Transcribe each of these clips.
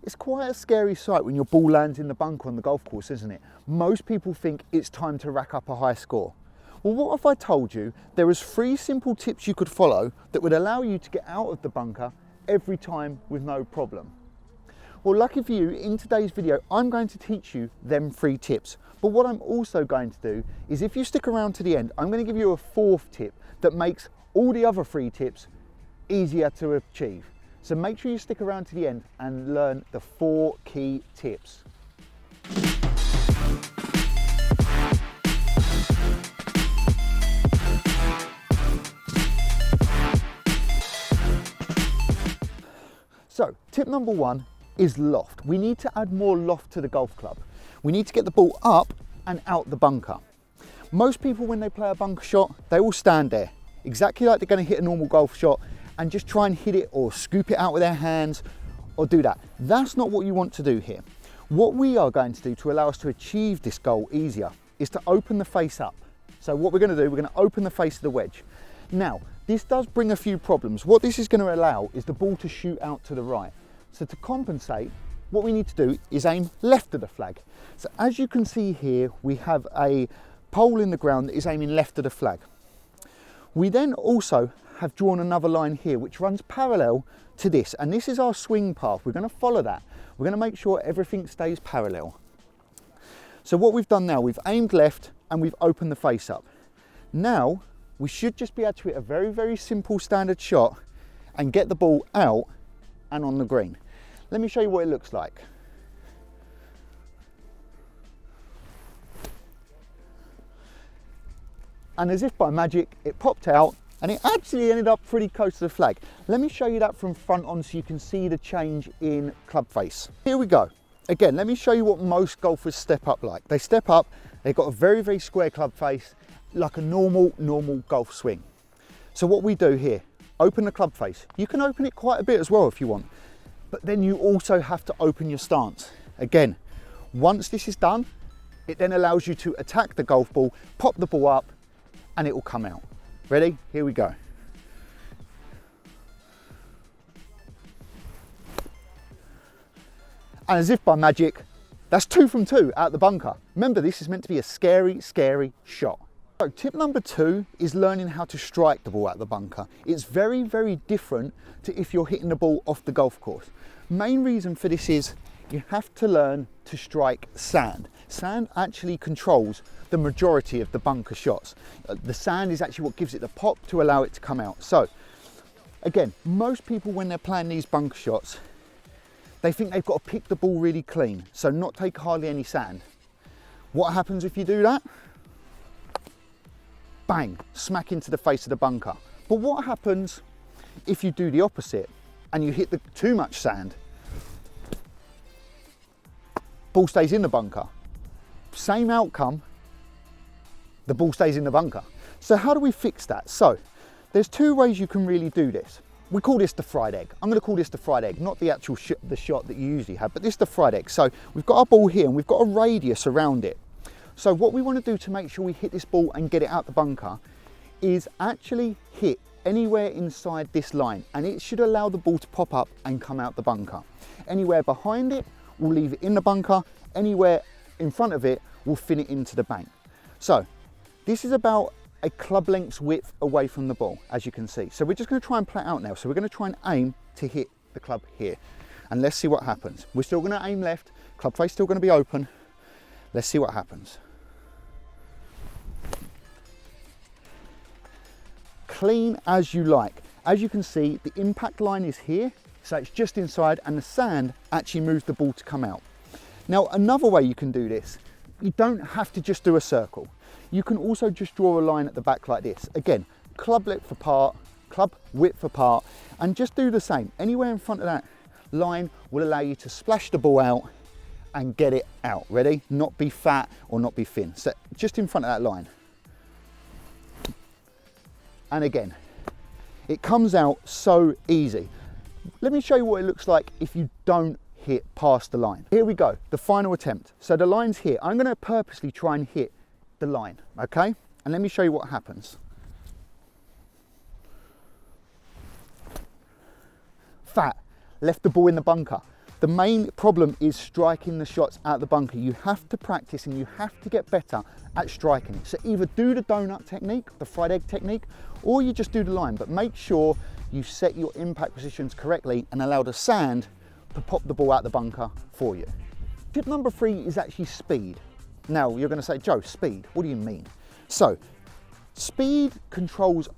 It's quite a scary sight when your ball lands in the bunker on the golf course, isn't it? Most people think it's time to rack up a high score. Well, what if I told you there was 3 simple tips you could follow that would allow you to get out of the bunker every time with no problem? Well, lucky for you, in today's video, I'm going to teach you them 3 tips. But what I'm also going to do is, if you stick around to the end, I'm going to give you a 4th tip that makes all the other 3 tips easier to achieve. So make sure you stick around to the end and learn the 4 key tips. So tip number 1 is loft. We need to add more loft to the golf club. We need to get the ball up and out the bunker. Most people, when they play a bunker shot, they will stand there exactly like they're going to hit a normal golf shot and just try and hit it or scoop it out with their hands or do that. That's not what you want to do here. What we are going to do to allow us to achieve this goal easier is to open the face up. So what we're going to do, we're going to open the face of the wedge. Now, this does bring a few problems. What this is going to allow is the ball to shoot out to the right. So to compensate, what we need to do is aim left of the flag. So as you can see here, we have a pole in the ground that is aiming left of the flag. We then also have drawn another line here which runs parallel to this, and this is our swing path. We're going to follow that. We're going to make sure everything stays parallel. So what we've done now, we've aimed left and we've opened the face up. Now we should just be able to hit a very, very simple standard shot and get the ball out and on the green. Let me show you what it looks like. And as if by magic, it popped out and it actually ended up pretty close to the flag. Let me show you that from front on so you can see the change in club face. Here we go. Again, let me show you what most golfers step up like. They step up, they've got a very, very square club face, like a normal golf swing. So what we do here, open the club face. You can open it quite a bit as well if you want, but then you also have to open your stance. Again, once this is done, it then allows you to attack the golf ball, pop the ball up, and it will come out. Ready? Here we go. And as if by magic, that's 2 from 2 out the bunker. Remember, this is meant to be a scary, scary shot. So tip number 2 is learning how to strike the ball out the bunker. It's very, very different to if you're hitting the ball off the golf course. Main reason for this is you have to learn to strike sand. Sand actually controls the majority of the bunker shots. The sand is actually what gives it the pop to allow it to come out. So again, most people when they're playing these bunker shots, they think they've got to pick the ball really clean, so not take hardly any sand. What happens if you do that? Bang, smack into the face of the bunker. But what happens if you do the opposite and you hit too much sand? Ball stays in the bunker. Same outcome, the ball stays in the bunker. So how do we fix that? So there's 2 ways you can really do this. We call this the fried egg. I'm going to call this the fried egg, not the actual the shot that you usually have, but this is the fried egg. So we've got our ball here and we've got a radius around it. So what we want to do to make sure we hit this ball and get it out the bunker is actually hit anywhere inside this line, and it should allow the ball to pop up and come out the bunker. Anywhere behind it, we'll leave it in the bunker. Anywhere in front of it, we'll fin it into the bank. So this is about a club length's width away from the ball, as you can see. So we're just going to try and play it out now. So we're going to try and aim to hit the club here, and let's see what happens. We're still going to aim left, club face still going to be open. Let's see what happens. Clean as you like. As you can see, the impact line is here, so it's just inside, and the sand actually moves the ball to come out. Now, another way you can do this, you don't have to just do a circle. You can also just draw a line at the back like this. Again, club width apart, and just do the same. Anywhere in front of that line will allow you to splash the ball out and get it out. Ready? Not be fat or not be thin. So just in front of that line. And again, it comes out so easy. Let me show you what it looks like if you don't hit past the line. Here we go, the final attempt. So the line's here. I'm going to purposely try and hit the line, okay? And let me show you what happens. Fat, left the ball in the bunker. The main problem is striking the shots out the bunker. You have to practice and you have to get better at striking it. So either do the donut technique, the fried egg technique, or you just do the line, but make sure you set your impact positions correctly and allow the sand to pop the ball out the bunker for you. Tip number 3 is actually speed. Now you're going to say, Joe, speed, what do you mean? So speed controls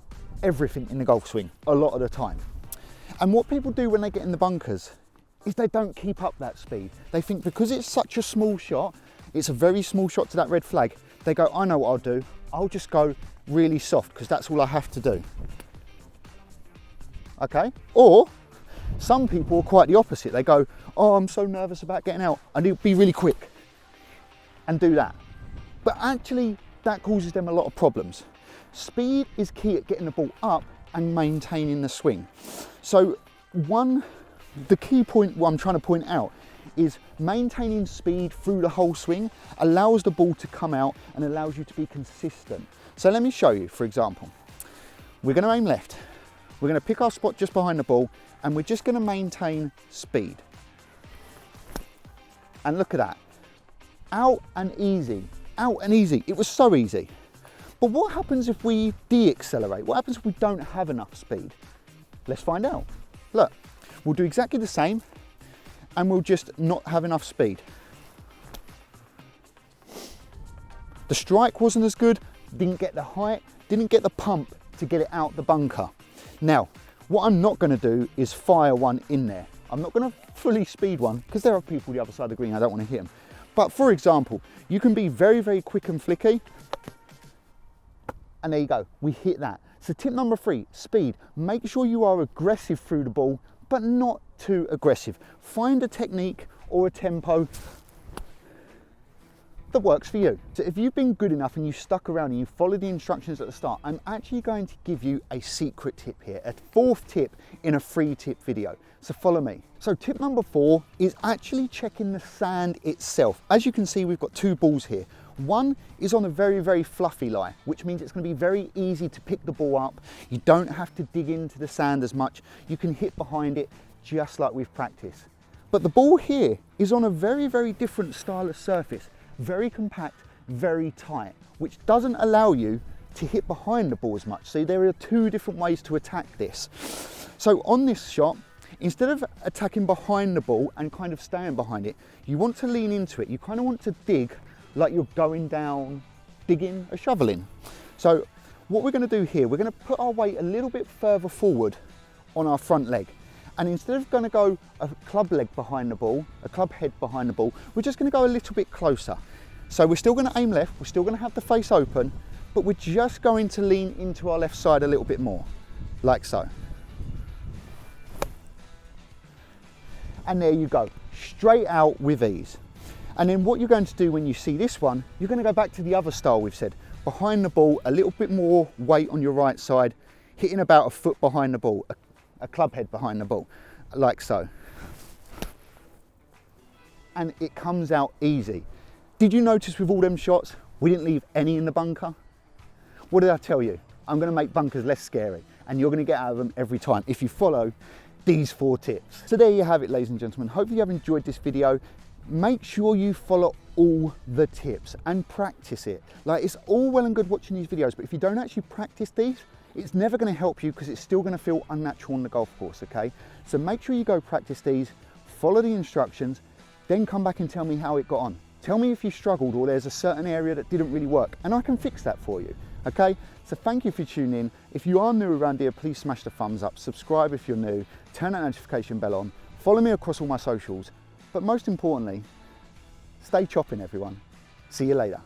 everything in the golf swing a lot of the time. And what people do when they get in the bunkers is they don't keep up that speed. They think because it's such a small shot, it's a very small shot to that red flag, they go, I know what I'll do. I'll just go really soft because that's all I have to do. Okay? Or some people are quite the opposite. They go, oh, I'm so nervous about getting out. I need to be really quick and do that. But actually, that causes them a lot of problems. Speed is key at getting the ball up and maintaining the swing. So the key point what I'm trying to point out is maintaining speed through the whole swing allows the ball to come out and allows you to be consistent. So let me show you, for example. We're going to aim left. We're going to pick our spot just behind the ball and we're just going to maintain speed. And look at that. Out and easy. Out and easy. It was so easy. But what happens if we de-accelerate? What happens if we don't have enough speed? Let's find out. Look, we'll do exactly the same and we'll just not have enough speed. The strike wasn't as good, didn't get the height, didn't get the pump to get it out the bunker. Now, what I'm not going to do is fire one in there. I'm not going to fully speed one because there are people the other side of the green, I don't want to hit them. But for example, you can be very, very quick and flicky. And there you go, we hit that. So tip number 3, speed. Make sure you are aggressive through the ball, but not too aggressive. Find a technique or a tempo that works for you. So if you've been good enough and you stuck around and you followed the instructions at the start, I'm actually going to give you a secret tip here, a 4th tip in a 3-tip video. So follow me. So tip number 4 is actually checking the sand itself. As you can see, we've got 2 balls here. One is on a very, very fluffy lie, which means it's going to be very easy to pick the ball up. You don't have to dig into the sand as much. You can hit behind it just like we've practiced. But the ball here is on a very, very different style of surface. Very compact, very tight, which doesn't allow you to hit behind the ball as much. So there are 2 different ways to attack this. So on this shot, instead of attacking behind the ball and kind of staying behind it, you want to lean into it. You kind of want to dig like you're going down, digging a shovel in. So what we're going to do here, we're going to put our weight a little bit further forward on our front leg. And instead of going to go a club leg behind the ball, a club head behind the ball, we're just going to go a little bit closer. So we're still going to aim left, we're still going to have the face open, but we're just going to lean into our left side a little bit more, like so. And there you go, straight out with ease. And then what you're going to do when you see this one, you're going to go back to the other style we've said. Behind the ball, a little bit more weight on your right side, hitting about a foot behind the ball, a club head behind the ball, like so. And it comes out easy. Did you notice with all them shots, we didn't leave any in the bunker? What did I tell you? I'm going to make bunkers less scary and you're going to get out of them every time if you follow these 4 tips. So there you have it, ladies and gentlemen. Hopefully you have enjoyed this video. Make sure you follow all the tips and practice it. Like, it's all well and good watching these videos, but if you don't actually practice these, it's never going to help you because it's still going to feel unnatural on the golf course, okay? So make sure you go practice these, follow the instructions, then come back and tell me how it got on. Tell me if you struggled or there's a certain area that didn't really work and I can fix that for you, okay? So thank you for tuning in. If you are new around here, please smash the thumbs up, subscribe if you're new, turn that notification bell on, follow me across all my socials, but most importantly, stay chopping everyone. See you later.